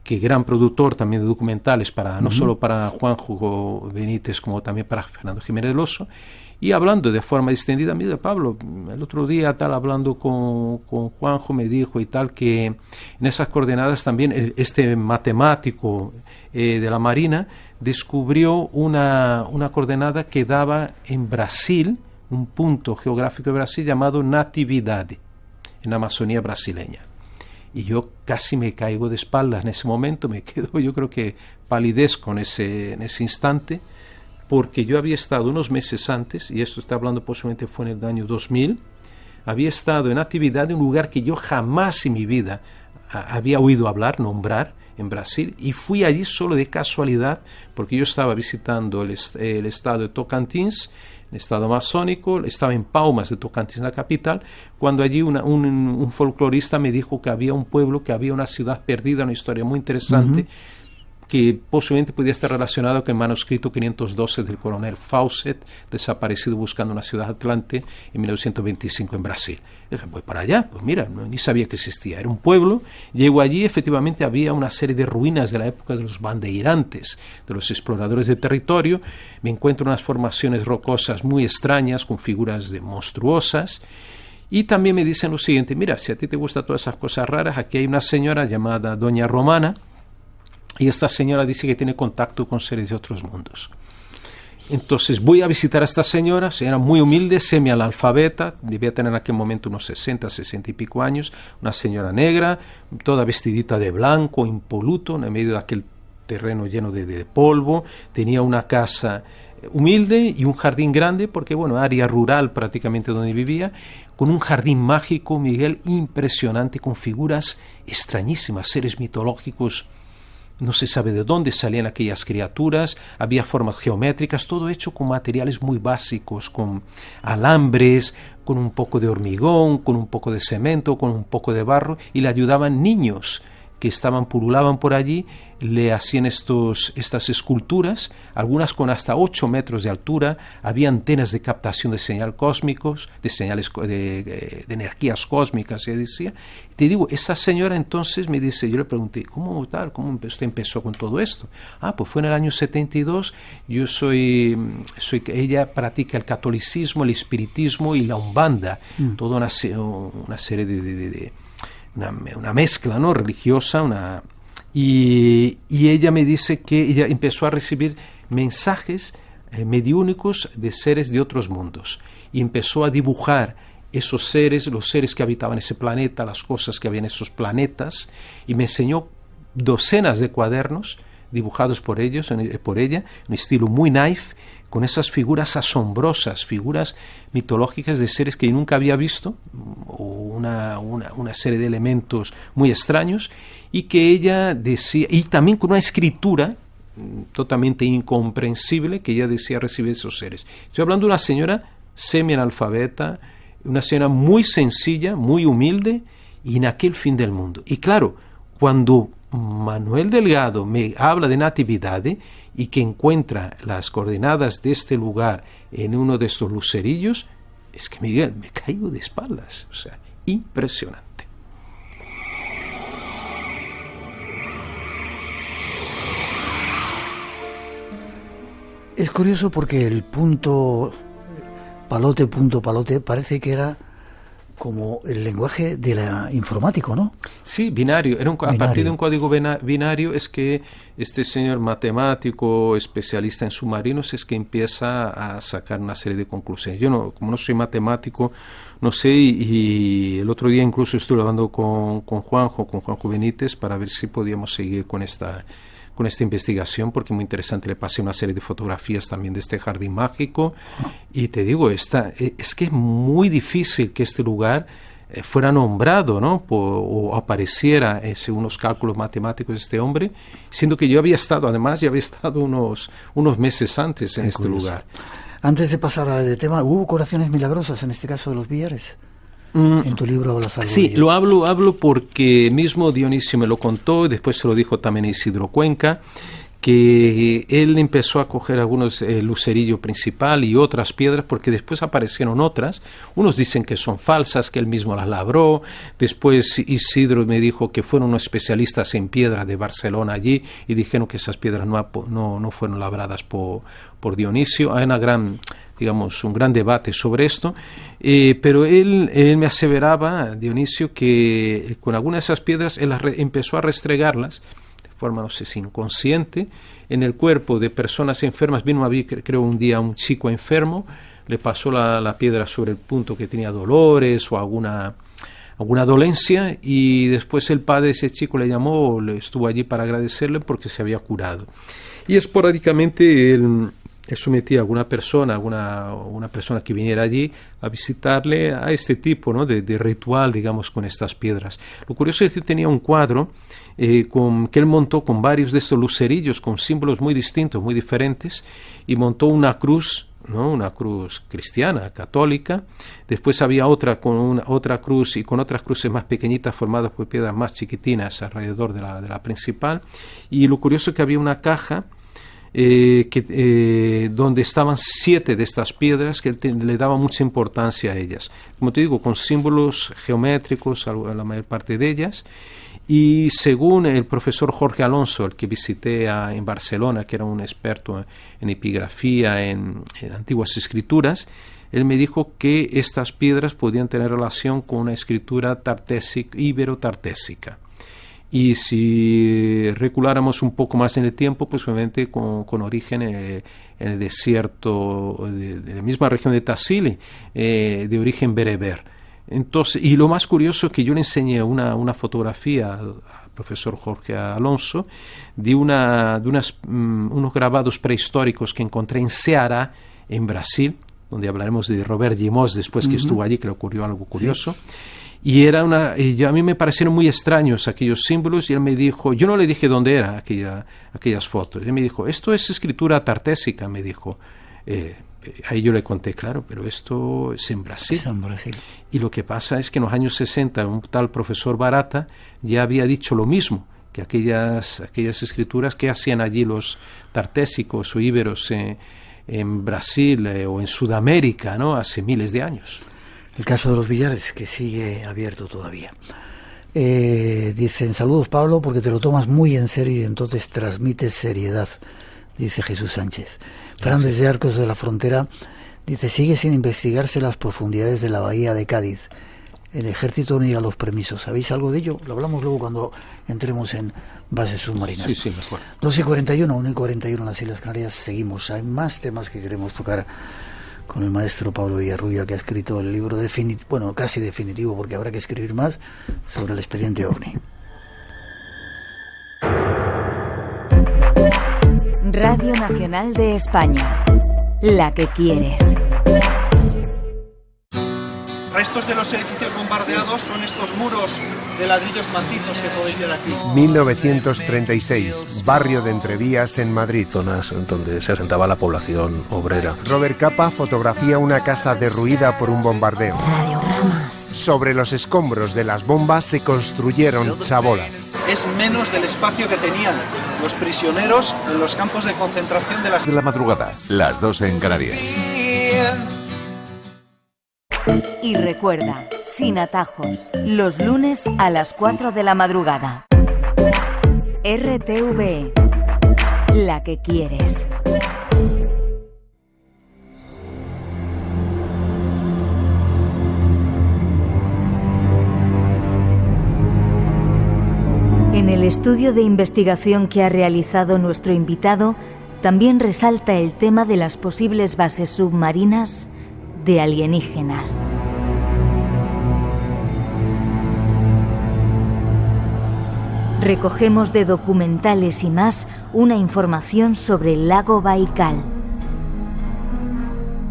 que gran productor también de documentales, no solo para Juanjo Benítez, como también para Fernando Jiménez del Oso, y hablando de forma distendida, mira, Pablo, el otro día hablando con Juanjo, me dijo y tal, que en esas coordenadas también este matemático de la Marina descubrió una coordenada que daba en Brasil, un punto geográfico de Brasil llamado Natividade, en la Amazonía brasileña. Y yo casi me caigo de espaldas en ese momento, me quedo, yo creo que palidezco en ese instante, porque yo había estado unos meses antes, y esto está hablando posiblemente fue en el año 2000, había estado en actividad en un lugar que yo jamás en mi vida había oído nombrar, en Brasil, y fui allí solo de casualidad, porque yo estaba visitando el estado de Tocantins, el estado amazónico, estaba en Palmas de Tocantins, la capital, cuando allí un folclorista me dijo que había un pueblo, que había una ciudad perdida, una historia muy interesante, que posiblemente podía estar relacionado con el manuscrito 512 del coronel Fawcett, desaparecido buscando una ciudad atlante en 1925 en Brasil. Dije, voy para allá, pues mira, ni sabía que existía, era un pueblo. Llego allí, efectivamente había una serie de ruinas de la época de los bandeirantes, de los exploradores de territorio. Me encuentro unas formaciones rocosas muy extrañas, con figuras monstruosas. Y también me dicen lo siguiente, mira, si a ti te gustan todas esas cosas raras, aquí hay una señora llamada Doña Romana, y esta señora dice que tiene contacto con seres de otros mundos. Entonces voy a visitar a esta señora muy humilde, semi-analfabeta, debía tener en aquel momento unos 60 y pico años, una señora negra, toda vestidita de blanco, impoluto, en medio de aquel terreno lleno de polvo, tenía una casa humilde y un jardín grande, porque bueno, área rural prácticamente donde vivía, con un jardín mágico, Miguel, impresionante, con figuras extrañísimas, seres mitológicos. No se sabe de dónde salían aquellas criaturas, había formas geométricas, todo hecho con materiales muy básicos, con alambres, con un poco de hormigón, con un poco de cemento, con un poco de barro, y le ayudaban niños que pululaban por allí, le hacían estas esculturas, algunas con hasta 8 metros de altura, había antenas de captación de señales cósmicos, de señales de energías cósmicas, se decía. Te digo, esta señora entonces me dice, yo le pregunté, ¿cómo usted empezó con todo esto? Pues fue en el año 72, ella practica el catolicismo, el espiritismo y la umbanda, toda una serie de una mezcla, ¿no?, religiosa, y ella me dice que ella empezó a recibir mensajes mediúnicos de seres de otros mundos, y empezó a dibujar esos seres, los seres que habitaban ese planeta, las cosas que había en esos planetas, y me enseñó docenas de cuadernos dibujados por ella, en estilo muy naif, con esas figuras asombrosas, figuras mitológicas de seres que yo nunca había visto, o una serie de elementos muy extraños, y que ella decía, y también con una escritura totalmente incomprensible, que ella decía recibir esos seres. Estoy hablando de una señora semi-analfabeta, una señora muy sencilla, muy humilde, y en aquel fin del mundo. Y claro, cuando Manuel Delgado me habla de Natividade y que encuentra las coordenadas de este lugar en uno de estos lucerillos, es que, Miguel, me caigo de espaldas. O sea, impresionante. Es curioso porque el punto palote parece que era como el lenguaje de la informático, ¿no? Sí, binario. A partir de un código binario es que este señor matemático, especialista en submarinos, es que empieza a sacar una serie de conclusiones. Yo, como no soy matemático, no sé, y el otro día incluso estuve hablando con Juanjo Benítez, para ver si podíamos seguir con esta investigación, porque es muy interesante. Le pasé una serie de fotografías también de este jardín mágico, y te digo, es que es muy difícil que este lugar fuera nombrado, ¿no? O apareciera, según los cálculos matemáticos de este hombre, siendo que yo había estado unos meses antes en este lugar. Antes de pasar al tema, ¿hubo curaciones milagrosas en este caso de los Villares? En tu libro hablas algo. Sí, lo hablo porque mismo Dionisio me lo contó, y después se lo dijo también Isidro Cuenca, que él empezó a coger algunos, el lucerillo principal y otras piedras, porque después aparecieron otras. Unos dicen que son falsas, que él mismo las labró. Después Isidro me dijo que fueron unos especialistas en piedra de Barcelona allí, y dijeron que esas piedras no fueron labradas por Dionisio. Hay un gran debate sobre esto, pero él me aseveraba, Dionisio, que con algunas de esas piedras él empezó a restregarlas de forma, no sé si inconsciente, en el cuerpo de personas enfermas. Vino a ver, creo, un día un chico enfermo, le pasó la piedra sobre el punto que tenía dolores o alguna dolencia, y después el padre de ese chico le llamó, estuvo allí para agradecerle porque se había curado. Y esporádicamente él sometía a alguna persona, una persona que viniera allí a visitarle, a este tipo, ¿no?, de ritual, digamos, con estas piedras. Lo curioso es que tenía un cuadro que él montó con varios de estos lucerillos, con símbolos muy distintos, muy diferentes, y montó una cruz, ¿no?, una cruz cristiana, católica. Después había otra con otra cruz, y con otras cruces más pequeñitas formadas por piedras más chiquitinas alrededor de la principal. Y lo curioso es que había una caja donde estaban 7 de estas piedras, que le daba mucha importancia a ellas, como te digo, con símbolos geométricos, la mayor parte de ellas. Y según el profesor Jorge Alonso, el que visité en Barcelona, que era un experto en epigrafía, en antiguas escrituras, él me dijo que estas piedras podían tener relación con una escritura ibero-tartésica. Y si reculáramos un poco más en el tiempo, pues obviamente con origen en el desierto de la misma región de Tassili, de origen bereber. Entonces, y lo más curioso es que yo le enseñé una fotografía al profesor Jorge Alonso de unos grabados prehistóricos que encontré en Ceará, en Brasil, donde hablaremos de Robert Gimós después, que estuvo allí, que le ocurrió algo curioso. Sí. Y a mí me parecieron muy extraños aquellos símbolos, y él me dijo, yo no le dije dónde eran aquellas fotos, él me dijo, esto es escritura tartésica, me dijo. Ahí yo le conté, claro, pero esto es en Brasil. Es en Brasil. Y lo que pasa es que en los años 60 un tal profesor Barata ya había dicho lo mismo, que aquellas escrituras que hacían allí los tartésicos o íberos en Brasil o en Sudamérica, ¿no?, hace miles de años. El caso de los Villares, que sigue abierto todavía. Dicen, saludos Pablo, porque te lo tomas muy en serio y entonces transmites seriedad, dice Jesús Sánchez. Fran desde Arcos de la Frontera dice, sigue sin investigarse las profundidades de la bahía de Cádiz. El ejército niega los permisos. ¿Sabéis algo de ello? Lo hablamos luego cuando entremos en bases submarinas. Sí, mejor. 12:41, 1:41 en las Islas Canarias. Seguimos. Hay más temas que queremos tocar con el maestro Pablo Villarrubia, que ha escrito el libro casi definitivo, porque habrá que escribir más, sobre el expediente OVNI. Radio Nacional de España, la que quieres. restos de los edificios bombardeados son estos muros de ladrillos macizos que podéis ver aquí. 1936, barrio de Entrevías en Madrid. Zonas donde se asentaba la población obrera. Robert Capa fotografía una casa derruida por un bombardeo. Radiogramas. Sobre los escombros de las bombas se construyeron chabolas. Es menos del espacio que tenían los prisioneros en los campos de concentración de la madrugada, las 2 en Canarias. Y recuerda, sin atajos, los lunes a las 4 de la madrugada. RTV, la que quieres. En el estudio de investigación que ha realizado nuestro invitado, también resalta el tema de las posibles bases submarinas de alienígenas. Recogemos de documentales y más una información sobre el lago Baikal.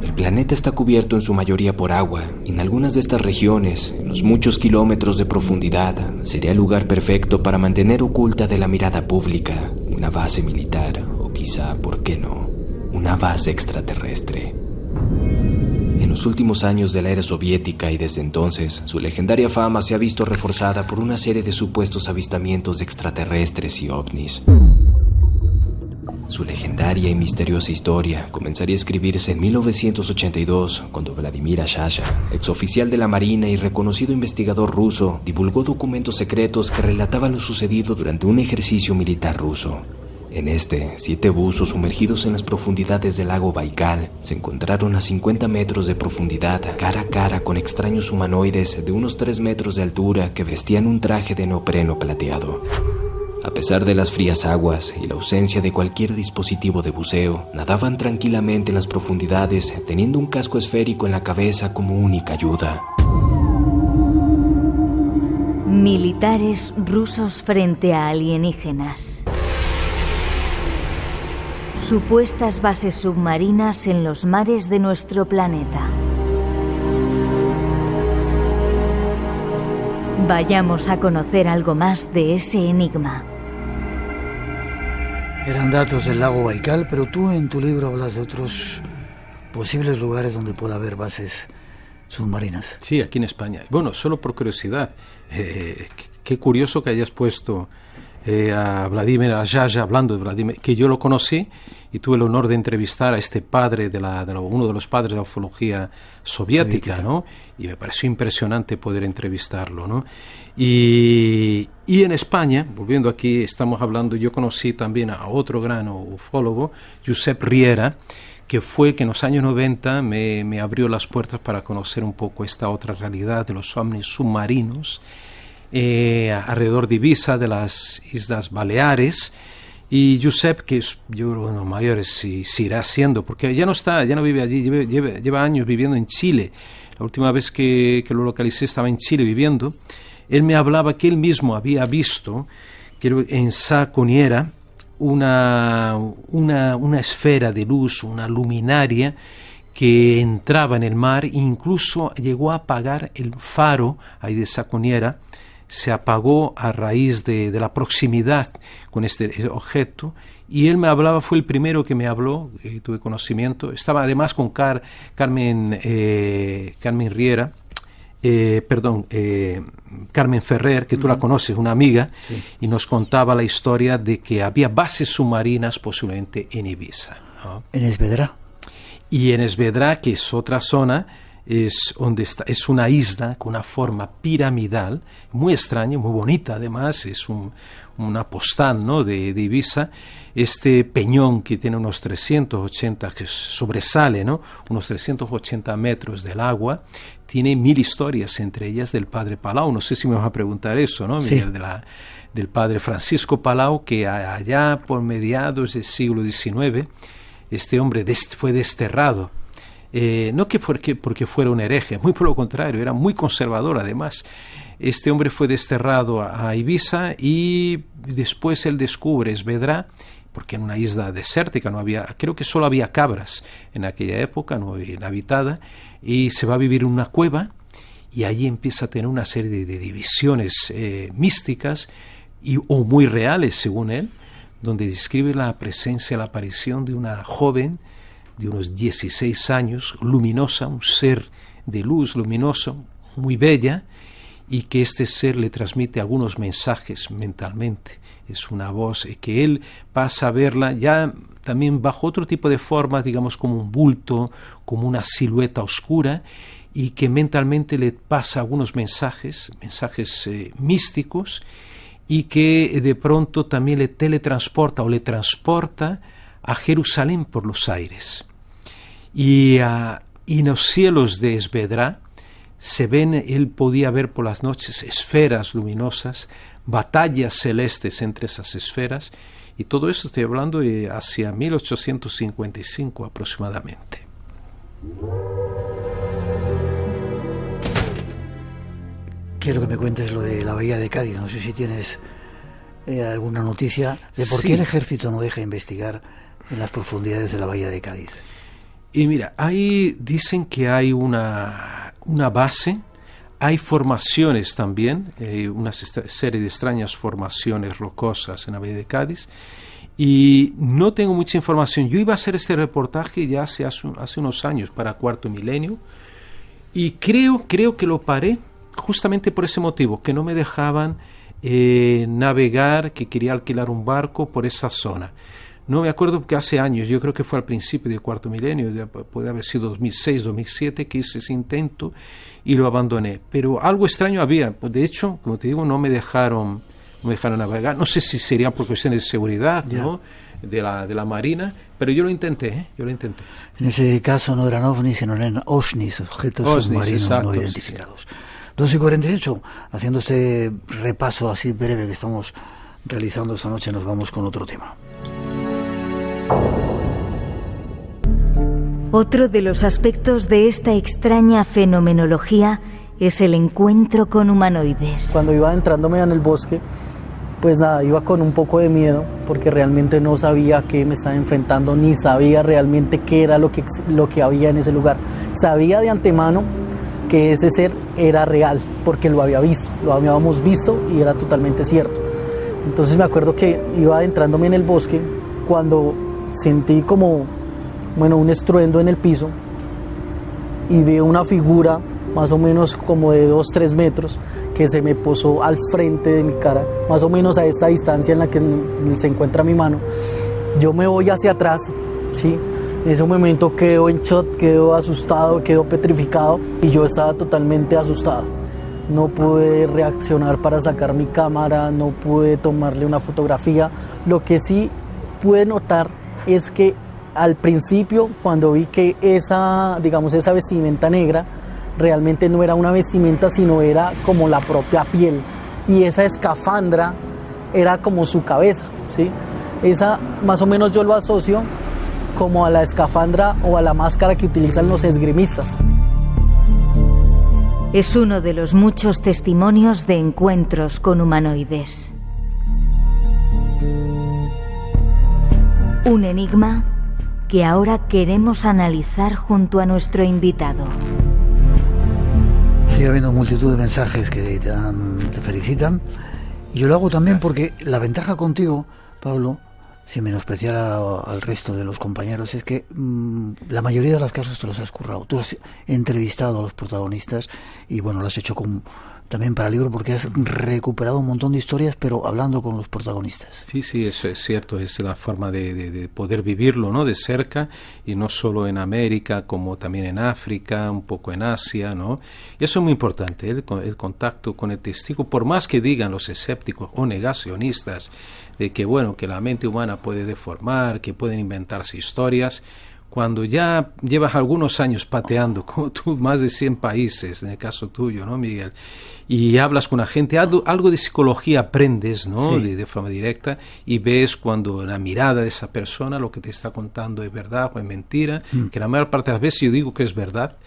El planeta está cubierto en su mayoría por agua, y en algunas de estas regiones, en los muchos kilómetros de profundidad, sería el lugar perfecto para mantener oculta de la mirada pública una base militar, o quizá, ¿por qué no?, una base extraterrestre. En los últimos años de la era soviética y desde entonces, su legendaria fama se ha visto reforzada por una serie de supuestos avistamientos de extraterrestres y ovnis. Su legendaria y misteriosa historia comenzaría a escribirse en 1982, cuando Vladimir Ashasha, exoficial de la Marina y reconocido investigador ruso, divulgó documentos secretos que relataban lo sucedido durante un ejercicio militar ruso. En este, 7 buzos sumergidos en las profundidades del lago Baikal se encontraron a 50 metros de profundidad, cara a cara con extraños humanoides de unos 3 metros de altura que vestían un traje de neopreno plateado. A pesar de las frías aguas y la ausencia de cualquier dispositivo de buceo, nadaban tranquilamente en las profundidades, teniendo un casco esférico en la cabeza como única ayuda. Militares rusos frente a alienígenas. Supuestas bases submarinas en los mares de nuestro planeta. Vayamos a conocer algo más de ese enigma. Eran datos del lago Baikal, pero tú en tu libro hablas de otros posibles lugares donde pueda haber bases submarinas. Sí, aquí en España. Bueno, solo por curiosidad, qué curioso que hayas puesto a Vladimir Ashasha, hablando de Vladimir, que yo lo conocí y tuve el honor de entrevistar a este padre uno de los padres de la ufología soviética, ¿no? Y me pareció impresionante poder entrevistarlo, ¿no? Y en España, volviendo aquí, estamos hablando, yo conocí también a otro gran ufólogo, Josep Riera, que en los años 90 me abrió las puertas para conocer un poco esta otra realidad de los ovnis submarinos, alrededor de Ibiza, de las Islas Baleares. Y Josep, que es, yo creo, uno de los mayores, si irá siendo, porque ya no vive allí, lleva años viviendo en Chile. La última vez que lo localicé estaba en Chile viviendo. Él me hablaba que él mismo había visto que en Sa Cuniera una esfera de luz, una luminaria que entraba en el mar, incluso llegó a apagar el faro ahí de Sa Cuniera. Se apagó a raíz de la proximidad con este objeto, y él me hablaba, fue el primero que me habló, tuve conocimiento, estaba además con Carmen Riera, Carmen Ferrer, que tú la conoces, una amiga, sí, y nos contaba la historia de que había bases submarinas posiblemente en Ibiza, ¿no? En Esvedra. Y en Esvedra, que es otra zona, es una isla con una forma piramidal, muy extraña, muy bonita además, es una postal, ¿no?, de Ibiza. Este peñón que tiene unos 380, que sobresale, ¿no?, unos 380 metros del agua, tiene 1000 historias, entre ellas del padre Palau. No sé si me vas a preguntar eso, ¿no, Miguel? Sí. Del padre Francisco Palau, que allá por mediados del siglo XIX, este hombre fue desterrado. No que porque fuera un hereje, muy por lo contrario, era muy conservador además. Este hombre fue desterrado a Ibiza y después él descubre Esvedra, porque en una isla desértica creo que solo había cabras en aquella época, no habitada, y se va a vivir en una cueva, y allí empieza a tener una serie de divisiones místicas o muy reales, según él, donde describe la presencia, la aparición de una joven de unos 16 años, luminosa, un ser de luz luminoso, muy bella, y que este ser le transmite algunos mensajes mentalmente. Es una voz que él pasa a verla ya también bajo otro tipo de formas, digamos como un bulto, como una silueta oscura, y que mentalmente le pasa algunos mensajes místicos, y que de pronto también le teletransporta o le transporta a Jerusalén por los aires. Y en los cielos de Esvedra se ven, él podía ver por las noches esferas luminosas, batallas celestes entre esas esferas, y todo eso estoy hablando hacia 1855 aproximadamente. Quiero que me cuentes lo de la Bahía de Cádiz. No sé si tienes alguna noticia de por qué el ejército no deja investigar en las profundidades de la Bahía de Cádiz. Y mira, ahí dicen que hay una base, hay formaciones también, una serie de extrañas formaciones rocosas en la Bahía de Cádiz, y no tengo mucha información. Yo iba a hacer este reportaje ya hace unos años para Cuarto Milenio, y creo que lo paré justamente por ese motivo, que no me dejaban navegar, que quería alquilar un barco por esa zona. No me acuerdo, que hace años, yo creo que fue al principio del Cuarto Milenio, puede haber sido 2006, 2007, que hice ese intento y lo abandoné. Pero algo extraño había. De hecho, como te digo, no me dejaron navegar. No sé si sería por cuestiones de seguridad, ¿no?, de la Marina, pero yo lo intenté. En ese caso no eran ovnis, sino eran OSNIs, objetos submarinos no identificados. 2:48, haciendo este repaso así breve que estamos realizando esta noche, nos vamos con otro tema. Otro de los aspectos de esta extraña fenomenología es el encuentro con humanoides. Cuando iba adentrándome en el bosque, pues nada, iba con un poco de miedo, porque realmente no sabía a qué me estaba enfrentando, ni sabía realmente qué era lo que había en ese lugar. Sabía de antemano que ese ser era real, porque lo habíamos visto y era totalmente cierto. Entonces me acuerdo que iba adentrándome en el bosque cuando sentí como, un estruendo en el piso, y veo una figura más o menos como de 2-3 metros que se me posó al frente de mi cara, más o menos a esta distancia en la que se encuentra mi mano. Yo me voy hacia atrás, ¿sí? En ese momento quedo en shock, quedo asustado, quedo petrificado, y yo estaba totalmente asustado. No pude reaccionar para sacar mi cámara, no pude tomarle una fotografía. Lo que sí pude notar es que al principio, cuando vi que esa vestimenta negra realmente no era una vestimenta, sino era como la propia piel, y esa escafandra era como su cabeza, ¿sí? Esa más o menos yo lo asocio como a la escafandra o a la máscara que utilizan los esgrimistas. Es uno de los muchos testimonios de encuentros con humanoides. Un enigma que ahora queremos analizar junto a nuestro invitado. Sigue habiendo multitud de mensajes que te felicitan, y yo lo hago también porque la ventaja contigo, Pablo, sin menospreciar al resto de los compañeros, es que la mayoría de los casos te los has currado. Tú has entrevistado a los protagonistas y lo has hecho también para el libro, porque has recuperado un montón de historias, pero hablando con los protagonistas. Sí, eso es cierto, es la forma de poder vivirlo, ¿no?, de cerca, y no solo en América, como también en África, un poco en Asia, ¿no? Y eso es muy importante, el contacto con el testigo, por más que digan los escépticos o negacionistas de que la mente humana puede deformar, que pueden inventarse historias. Cuando ya llevas algunos años pateando, como tú, más de 100 países, en el caso tuyo, ¿no, Miguel? Y hablas con la gente, algo de psicología aprendes, ¿no? Sí. De forma directa, y ves cuando la mirada de esa persona, lo que te está contando es verdad o es mentira, que la mayor parte de las veces yo digo que es verdad,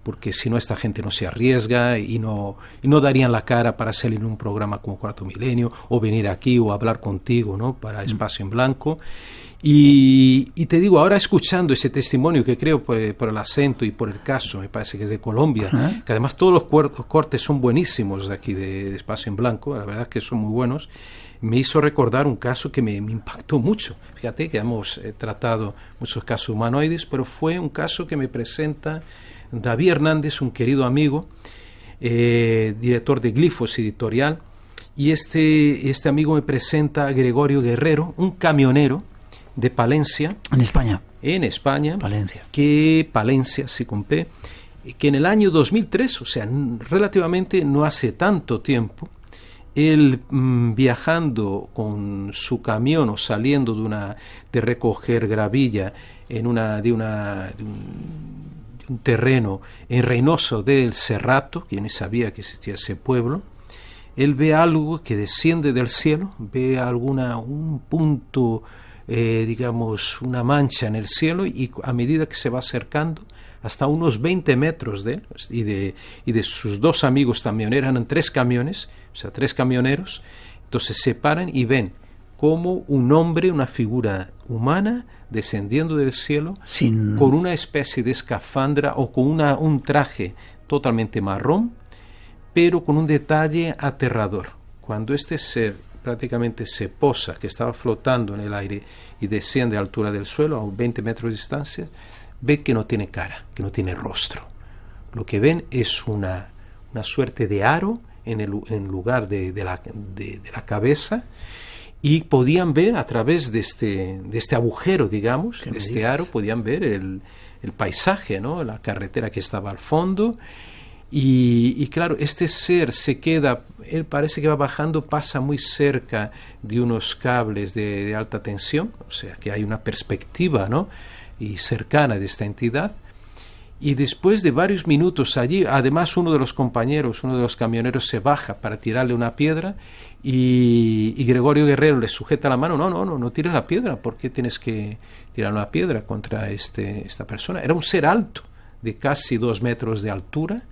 porque si no, esta gente no se arriesga y no darían la cara para salir en un programa como Cuarto Milenio, o venir aquí o hablar contigo, ¿no?, para Espacio en Blanco. Y te digo, ahora escuchando ese testimonio, que creo por el acento y por el caso, me parece que es de Colombia, que además todos los cortes son buenísimos de aquí de Espacio en Blanco, la verdad es que son muy buenos, me hizo recordar un caso que me impactó mucho. Fíjate que hemos tratado muchos casos humanoides, pero fue un caso que me presenta David Hernández, un querido amigo, director de Glifos Editorial, y este amigo me presenta a Gregorio Guerrero, un camionero de Palencia. En España. En España. Palencia. Palencia, sí, con P, que en el año 2003, o sea, relativamente no hace tanto tiempo, él viajando con su camión o saliendo de recoger gravilla en de un terreno en Reynoso del Cerrato, que ni sabía que existía ese pueblo, él ve algo que desciende del cielo, ve un punto, digamos, una mancha en el cielo, y a medida que se va acercando, hasta unos 20 metros de él y de sus dos amigos camioneros, eran 3 camiones, o sea, 3 camioneros, entonces se paran y ven como un hombre, una figura humana, descendiendo del cielo, con una especie de escafandra o con un traje totalmente marrón, pero con un detalle aterrador. Cuando este ser prácticamente se posa, que estaba flotando en el aire y desciende a altura del suelo, a 20 metros de distancia, ve que no tiene cara, que no tiene rostro. Lo que ven es una suerte de aro en lugar de la cabeza, y podían ver a través de este agujero, digamos, de este aro, podían ver el paisaje, ¿no? La carretera que estaba al fondo. Y claro, este ser se queda, él parece que va bajando, pasa muy cerca de unos cables de alta tensión, o sea que hay una perspectiva, ¿no?, y cercana de esta entidad. Y después de varios minutos allí, además uno de los camioneros se baja para tirarle una piedra, y Gregorio Guerrero le sujeta la mano. No tires la piedra. ¿Por qué tienes que tirar una piedra contra esta persona? Era un ser alto, de casi 2 metros de altura.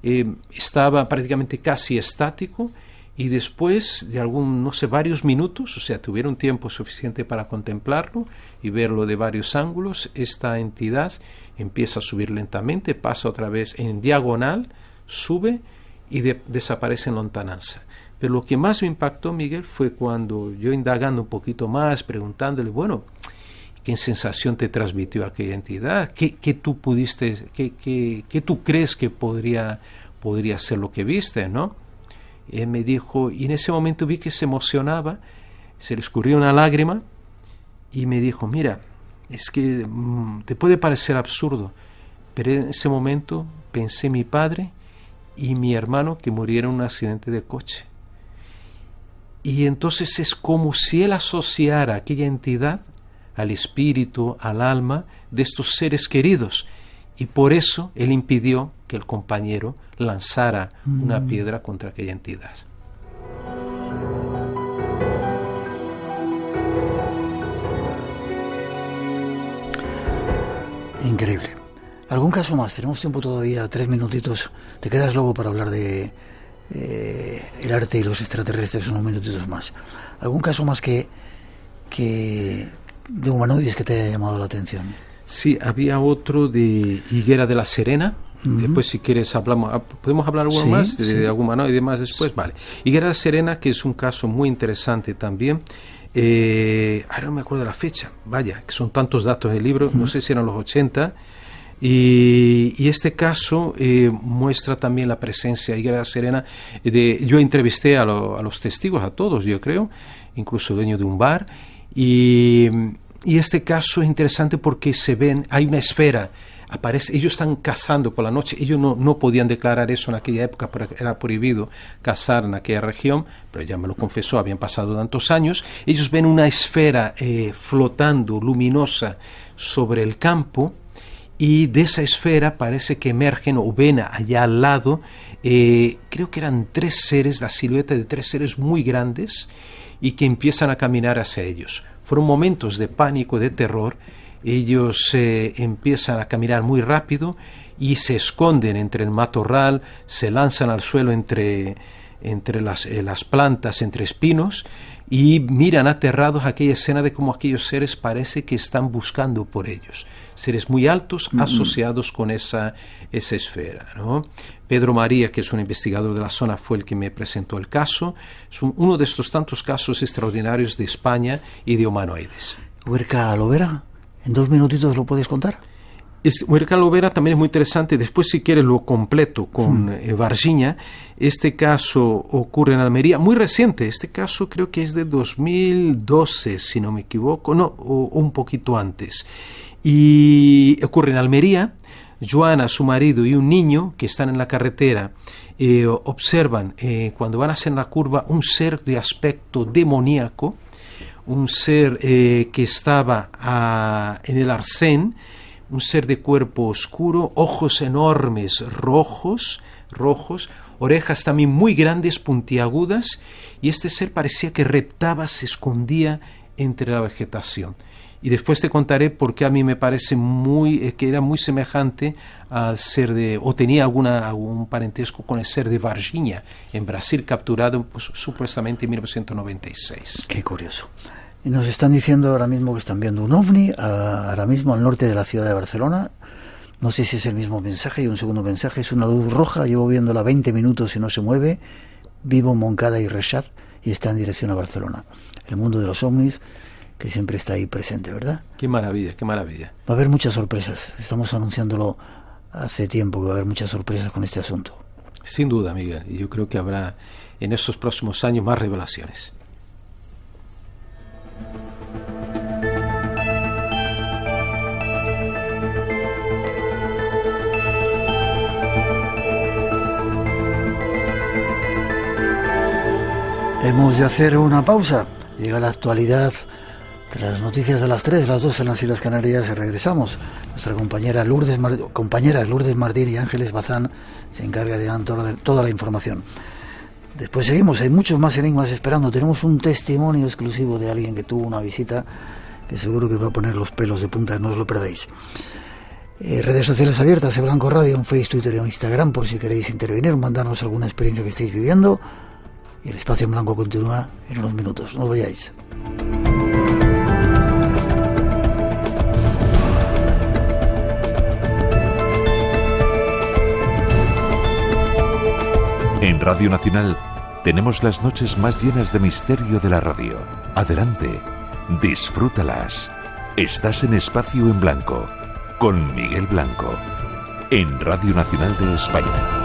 Estaba prácticamente casi estático, y después de varios minutos, o sea, tuvieron tiempo suficiente para contemplarlo y verlo de varios ángulos, esta entidad empieza a subir lentamente, pasa otra vez en diagonal, sube y desaparece en lontananza. Pero lo que más me impactó, Miguel, fue cuando yo, indagando un poquito más, preguntándole, bueno, ¿qué sensación te transmitió aquella entidad? ¿Qué tú crees que podría ser lo que viste, no? Él me dijo, y en ese momento vi que se emocionaba, se le escurrió una lágrima, y me dijo, mira, es que te puede parecer absurdo, pero en ese momento pensé en mi padre y mi hermano que murieron en un accidente de coche. Y entonces es como si él asociara aquella entidad al espíritu, al alma de estos seres queridos, y por eso él impidió que el compañero lanzara una piedra contra aquella entidad. Increíble. ¿Algún caso más? Tenemos tiempo todavía, 3 minutitos. Te quedas luego para hablar de el arte y los extraterrestres, unos minutitos más. ¿Algún caso más que de humanoides que te haya llamado la atención? Sí, había otro de Higuera de la Serena. Después, si quieres, podemos hablar algo más de algún humanoide más después. Vale. Higuera de la Serena, que es un caso muy interesante también. Ahora no me acuerdo de la fecha, vaya, que son tantos datos del libro, no sé si eran los 80. Y este caso muestra también la presencia de Higuera de la Serena. Yo entrevisté a los testigos, a todos, yo creo, incluso el dueño de un bar. Y este caso es interesante porque hay una esfera, ellos están cazando por la noche. Ellos no podían declarar eso en aquella época porque era prohibido cazar en aquella región, pero ya me lo confesó, habían pasado tantos años. Ellos ven una esfera flotando, luminosa, sobre el campo, y de esa esfera parece que emergen o ven allá al lado, creo que eran 3 seres, la silueta de 3 seres muy grandes, y que empiezan a caminar hacia ellos. Fueron momentos de pánico, de terror. Ellos empiezan a caminar muy rápido y se esconden entre el matorral, se lanzan al suelo entre entre las plantas, entre espinos, y miran aterrados aquella escena de cómo aquellos seres parece que están buscando por ellos. Seres muy altos asociados con esa esfera, ¿no? Pedro María, que es un investigador de la zona, fue el que me presentó el caso. Es uno de estos tantos casos extraordinarios de España y de humanoides. Huerca Lovera, ¿en 2 minutitos lo puedes contar? Huerca Lovera también es muy interesante. Después, si quieres, lo completo con Varginha. Este caso ocurre en Almería, muy reciente. Este caso creo que es de 2012, si no me equivoco, no, o un poquito antes. Y ocurre en Almería. Joana, su marido y un niño que están en la carretera observan cuando van a hacer la curva un ser de aspecto demoníaco, un ser que estaba en el arcén, un ser de cuerpo oscuro, ojos enormes rojos, orejas también muy grandes, puntiagudas, y este ser parecía que reptaba, se escondía entre la vegetación. Y después te contaré por qué a mí me parece que era muy semejante al ser o tenía algún parentesco con el ser de Varginha, en Brasil, capturado pues, supuestamente en 1996. Qué curioso. Y nos están diciendo ahora mismo que están viendo un ovni, ahora mismo al norte de la ciudad de Barcelona. No sé si es el mismo mensaje. Y un segundo mensaje, es una luz roja, llevo viéndola 20 minutos y no se mueve. Vivo en Moncada y Reixac y está en dirección a Barcelona. El mundo de los ovnis, que siempre está ahí presente, ¿verdad? Qué maravilla, qué maravilla. Va a haber muchas sorpresas. Estamos anunciándolo hace tiempo, que va a haber muchas sorpresas con este asunto. Sin duda, Miguel. Y yo creo que habrá en estos próximos años más revelaciones. Hemos de hacer una pausa. Llega la actualidad de las noticias de las 3, las 2 en las Islas Canarias, y regresamos. Nuestra compañeras Lourdes Martín y Ángeles Bazán se encarga de dar toda la información. Después seguimos, hay muchos más enigmas esperando. Tenemos un testimonio exclusivo de alguien que tuvo una visita que seguro que va a poner los pelos de punta, no os lo perdáis. Redes sociales abiertas, El Blanco Radio, en Facebook, Twitter y Instagram, por si queréis intervenir, mandarnos alguna experiencia que estéis viviendo. Y el espacio en blanco continúa en unos minutos. No os vayáis. En Radio Nacional tenemos las noches más llenas de misterio de la radio. Adelante, disfrútalas. Estás en Espacio en Blanco, con Miguel Blanco, en Radio Nacional de España.